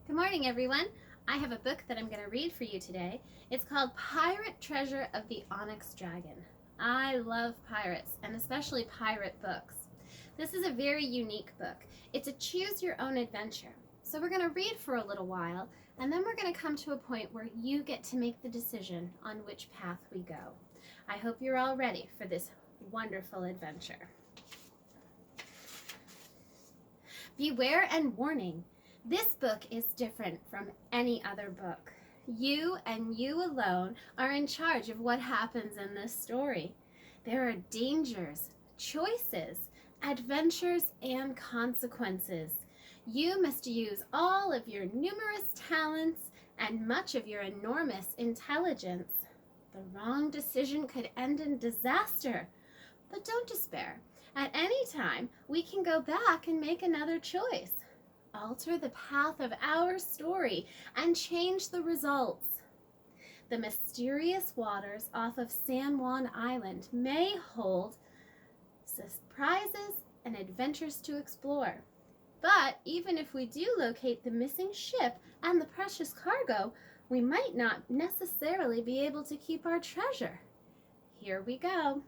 Good morning, everyone. I have a book that I'm going to read for you today. It's called Pirate Treasure of the Onyx Dragon. I love pirates, and especially pirate books. This is a very unique book. It's a choose your own adventure. So we're going to read for a little while, and then we're going to come to a point where you get to make the decision on which path we go. I hope you're all ready for this wonderful adventure. Beware and warning. This book is different from any other book. You and you alone are in charge of what happens in this story. There are dangers, choices, adventures, and consequences. You must use all of your numerous talents and much of your enormous intelligence. The wrong decision could end in disaster. But don't despair. At any time, we can go back and make another choice. Alter the path of our story and change the results. The mysterious waters off of San Juan Island may hold surprises and adventures to explore. But even if we do locate the missing ship and the precious cargo, we might not necessarily be able to keep our treasure. Here we go.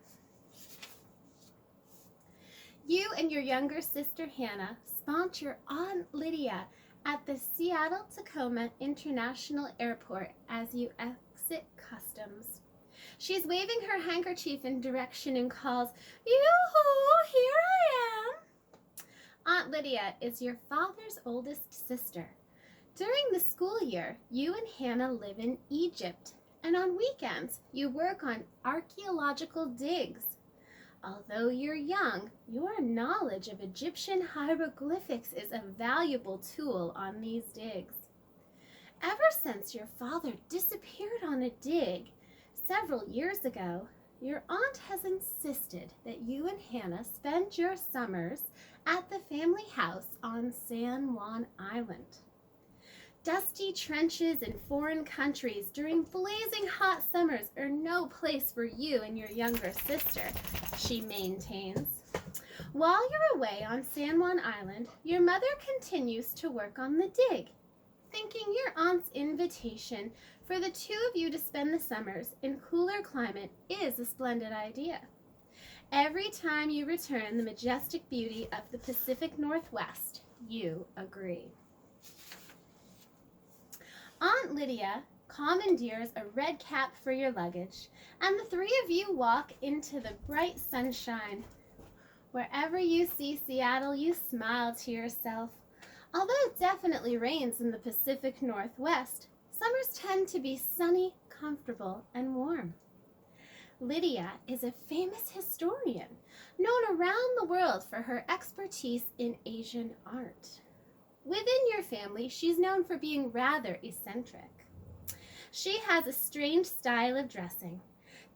You and your younger sister Hannah spot your Aunt Lydia at the Seattle-Tacoma International Airport as you exit customs. She's waving her handkerchief in direction and calls, "Yoo-hoo, here I am!" Aunt Lydia is your father's oldest sister. During the school year, you and Hannah live in Egypt, and on weekends, you work on archaeological digs. Although you're young, your knowledge of Egyptian hieroglyphics is a valuable tool on these digs. Ever since your father disappeared on a dig several years ago, your aunt has insisted that you and Hannah spend your summers at the family house on San Juan Island. Dusty trenches in foreign countries during blazing hot summers are no place for you and your younger sister, she maintains. While you're away on San Juan Island, your mother continues to work on the dig, thinking your aunt's invitation for the two of you to spend the summers in cooler climate is a splendid idea. Every time you return the majestic beauty of the Pacific Northwest, you agree. Aunt Lydia commandeers a red cap for your luggage, and the three of you walk into the bright sunshine. Wherever you see Seattle, you smile to yourself. Although it definitely rains in the Pacific Northwest, summers tend to be sunny, comfortable, and warm. Lydia is a famous historian, known around the world for her expertise in Asian art. Within your family, she's known for being rather eccentric. She has a strange style of dressing.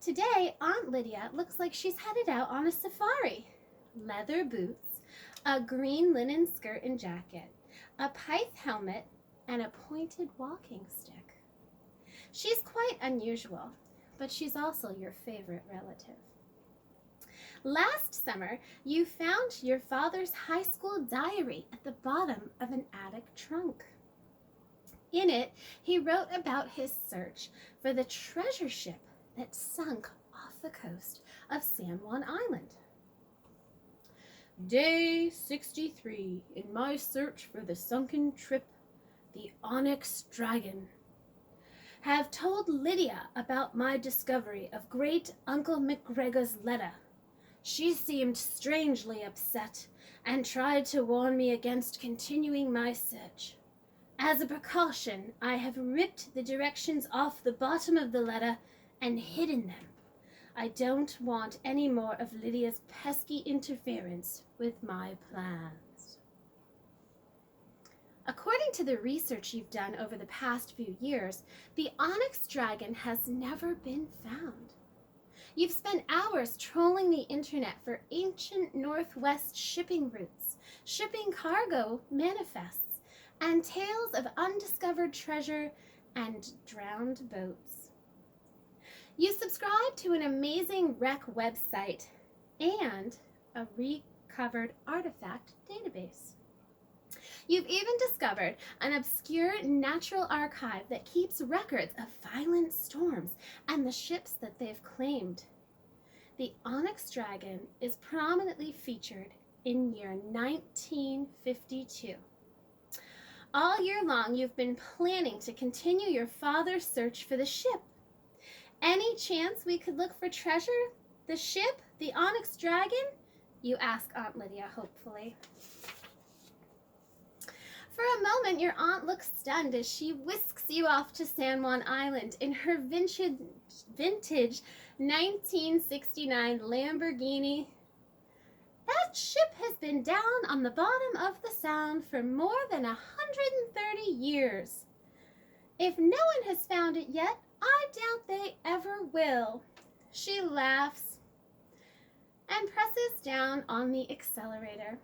Today, Aunt Lydia looks like she's headed out on a safari. Leather boots, a green linen skirt and jacket, a pith helmet, and a pointed walking stick. She's quite unusual, but she's also your favorite relative. Last summer, you found your father's high school diary at the bottom of an attic trunk. In it, he wrote about his search for the treasure ship that sunk off the coast of San Juan Island. Day 63 in my search for the sunken ship, the Onyx Dragon. Have told Lydia about my discovery of Great Uncle McGregor's letter. She seemed strangely upset and tried to warn me against continuing my search. As a precaution, I have ripped the directions off the bottom of the letter and hidden them. I don't want any more of Lydia's pesky interference with my plans. According to the research you've done over the past few years, the Onyx Dragon has never been found. You've spent hours trolling the internet for ancient Northwest shipping routes, shipping cargo manifests, and tales of undiscovered treasure and drowned boats. You subscribe to an amazing wreck website and a recovered artifact database. You've even discovered an obscure natural archive that keeps records of violent storms and the ships that they've claimed. The Onyx Dragon is prominently featured in year 1952. All year long, you've been planning to continue your father's search for the ship. Any chance we could look for treasure? The ship? The Onyx Dragon? You ask Aunt Lydia hopefully. For a moment, your aunt looks stunned as she whisks you off to San Juan Island in her vintage 1969 Lamborghini. That ship has been down on the bottom of the Sound for more than 130 years. If no one has found it yet, I doubt they ever will. She laughs and presses down on the accelerator.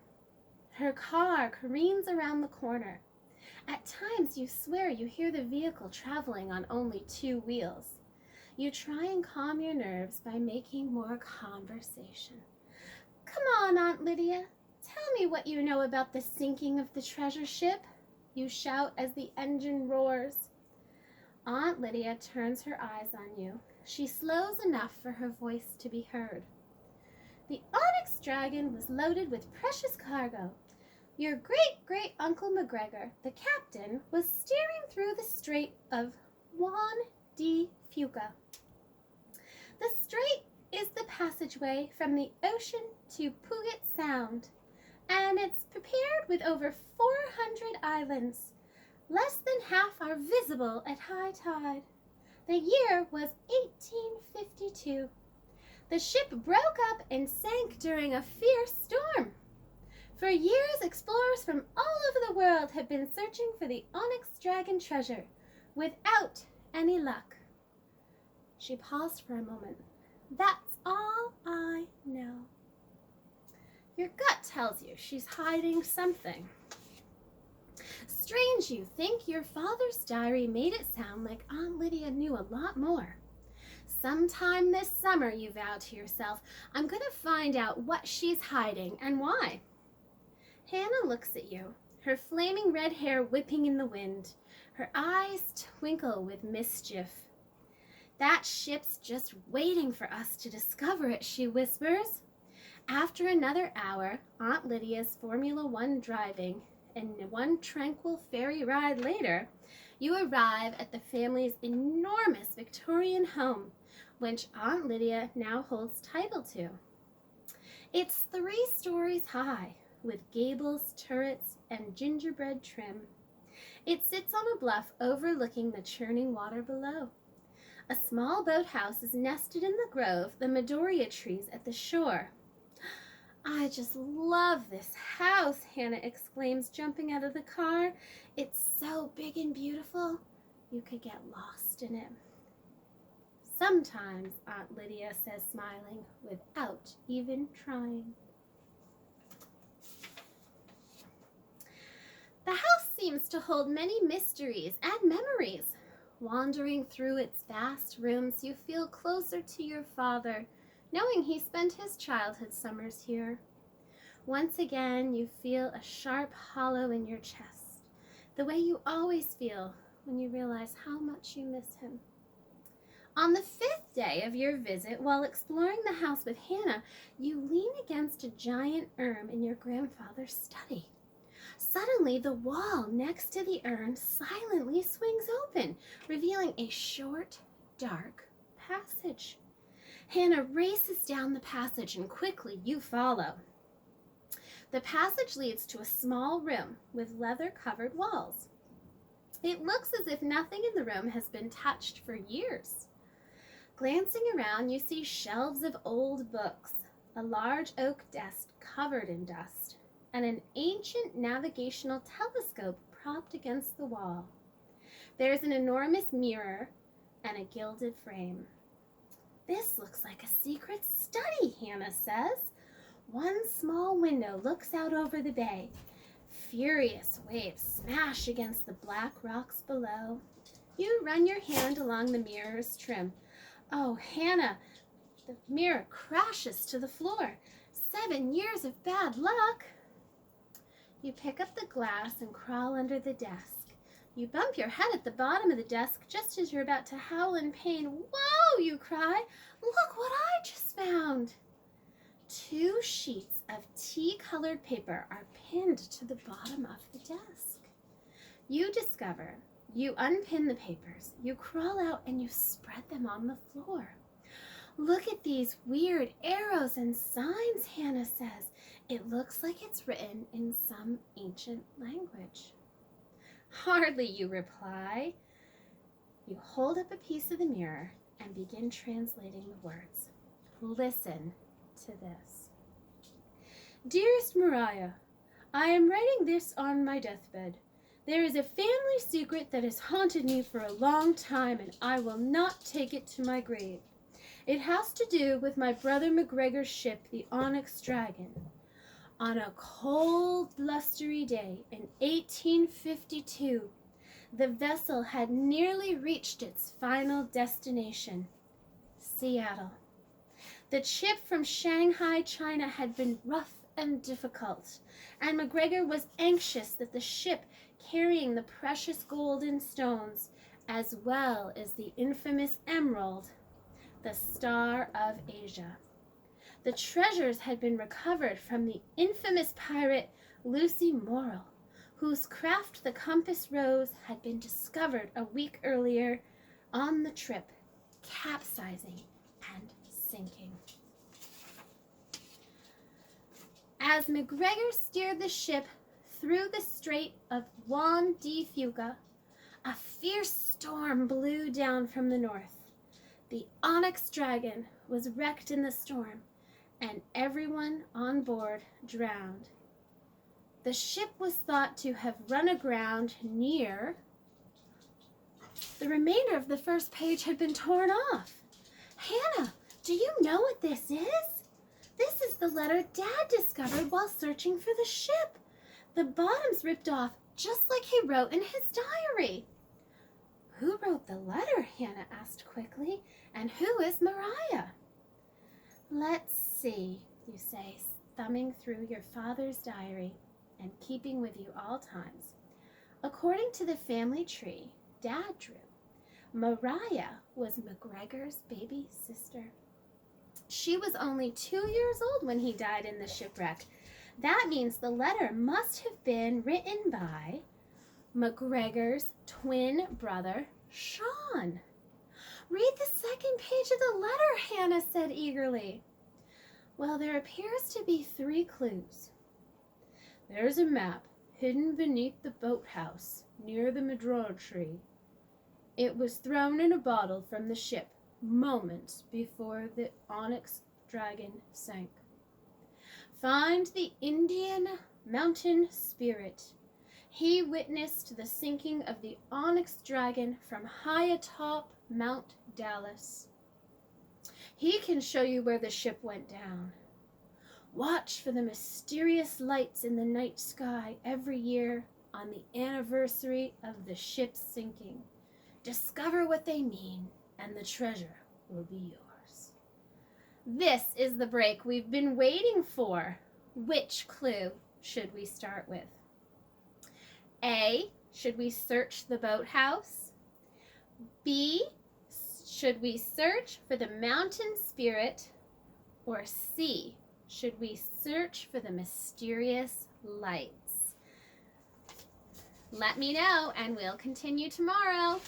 Her car careens around the corner. At times you swear you hear the vehicle traveling on only 2 wheels. You try and calm your nerves by making more conversation. Come on, Aunt Lydia. Tell me what you know about the sinking of the treasure ship, you shout as the engine roars. Aunt Lydia turns her eyes on you. She slows enough for her voice to be heard. The Onyx Dragon was loaded with precious cargo. Your great-great-uncle McGregor, the captain, was steering through the Strait of Juan de Fuca. The strait is the passageway from the ocean to Puget Sound, and it's prepared with over 400 islands. Less than half are visible at high tide. The year was 1852. The ship broke up and sank during a fierce storm. For years, explorers from all over the world have been searching for the Onyx Dragon treasure, without any luck. She paused for a moment. That's all I know. Your gut tells you she's hiding something. Strange you think. Your father's diary made it sound like Aunt Lydia knew a lot more. Sometime this summer, you vow to yourself, I'm going to find out what she's hiding and why. Hannah looks at you, her flaming red hair whipping in the wind. Her eyes twinkle with mischief. That ship's just waiting for us to discover it, she whispers. After another hour, Aunt Lydia's Formula One driving, and one tranquil ferry ride later, you arrive at the family's enormous Victorian home, which Aunt Lydia now holds title to. It's 3 stories high, with gables, turrets, and gingerbread trim. It sits on a bluff overlooking the churning water below. A small boathouse is nested in the grove, the Midoriya trees at the shore. I just love this house, Hannah exclaims, jumping out of the car. It's so big and beautiful, you could get lost in it. Sometimes, Aunt Lydia says, smiling, without even trying. The house seems to hold many mysteries and memories. Wandering through its vast rooms, you feel closer to your father, knowing he spent his childhood summers here. Once again, you feel a sharp hollow in your chest, the way you always feel when you realize how much you miss him. On the 5th day of your visit, while exploring the house with Hannah, you lean against a giant urn in your grandfather's study. Suddenly, the wall next to the urn silently swings open, revealing a short, dark passage. Hannah races down the passage, and quickly you follow. The passage leads to a small room with leather-covered walls. It looks as if nothing in the room has been touched for years. Glancing around, you see shelves of old books, a large oak desk covered in dust, and an ancient navigational telescope propped against the wall. There's an enormous mirror and a gilded frame. This looks like a secret study, Hannah says. One small window looks out over the bay. Furious waves smash against the black rocks below. You run your hand along the mirror's trim. Oh, Hannah, the mirror crashes to the floor. 7 years of bad luck. You pick up the glass and crawl under the desk. You bump your head at the bottom of the desk just as you're about to howl in pain. Whoa, you cry. Look what I just found. 2 sheets of tea-colored paper are pinned to the bottom of the desk. You discover, you unpin the papers, you crawl out and you spread them on the floor. Look at these weird arrows and signs, Hannah says. It looks like it's written in some ancient language. Hardly, you reply. You hold up a piece of the mirror and begin translating the words. Listen to this. Dearest Mariah, I am writing this on my deathbed. There is a family secret that has haunted me for a long time, and I will not take it to my grave. It has to do with my brother McGregor's ship, the Onyx Dragon. On a cold, blustery day in 1852, the vessel had nearly reached its final destination, Seattle. The trip from Shanghai, China had been rough and difficult, and McGregor was anxious that the ship carrying the precious gold and stones, as well as the infamous emerald, the Star of Asia. The treasures had been recovered from the infamous pirate Lucy Morrill, whose craft, the Compass Rose, had been discovered a week earlier on the trip, capsizing and sinking. As McGregor steered the ship through the Strait of Juan de Fuca, a fierce storm blew down from the north. The Onyx Dragon was wrecked in the storm, and everyone on board drowned. The ship was thought to have run aground near. The remainder of the first page had been torn off. Hannah, do you know what this is? This is the letter Dad discovered while searching for the ship. The bottom's ripped off, just like he wrote in his diary. Who wrote the letter? Hannah asked quickly. And who is Mariah? Let's see, you say, thumbing through your father's diary and keeping with you all times. According to the family tree Dad drew, Mariah was McGregor's baby sister. She was only 2 years old when he died in the shipwreck. That means the letter must have been written by McGregor's twin brother, Sean. Read the second page of the letter, Hannah said eagerly. Well, there appears to be 3 clues. There's a map hidden beneath the boathouse near the madrona tree. It was thrown in a bottle from the ship moments before the Onyx Dragon sank. Find the Indian mountain spirit. He witnessed the sinking of the Onyx Dragon from high atop Mount Dallas. He can show you where the ship went down. Watch for the mysterious lights in the night sky every year on the anniversary of the ship's sinking. Discover what they mean, and the treasure will be yours. This is the break we've been waiting for. Which clue should we start with? A, should we search the boathouse? B, should we search for the mountain spirit? Or C, should we search for the mysterious lights? Let me know, and we'll continue tomorrow.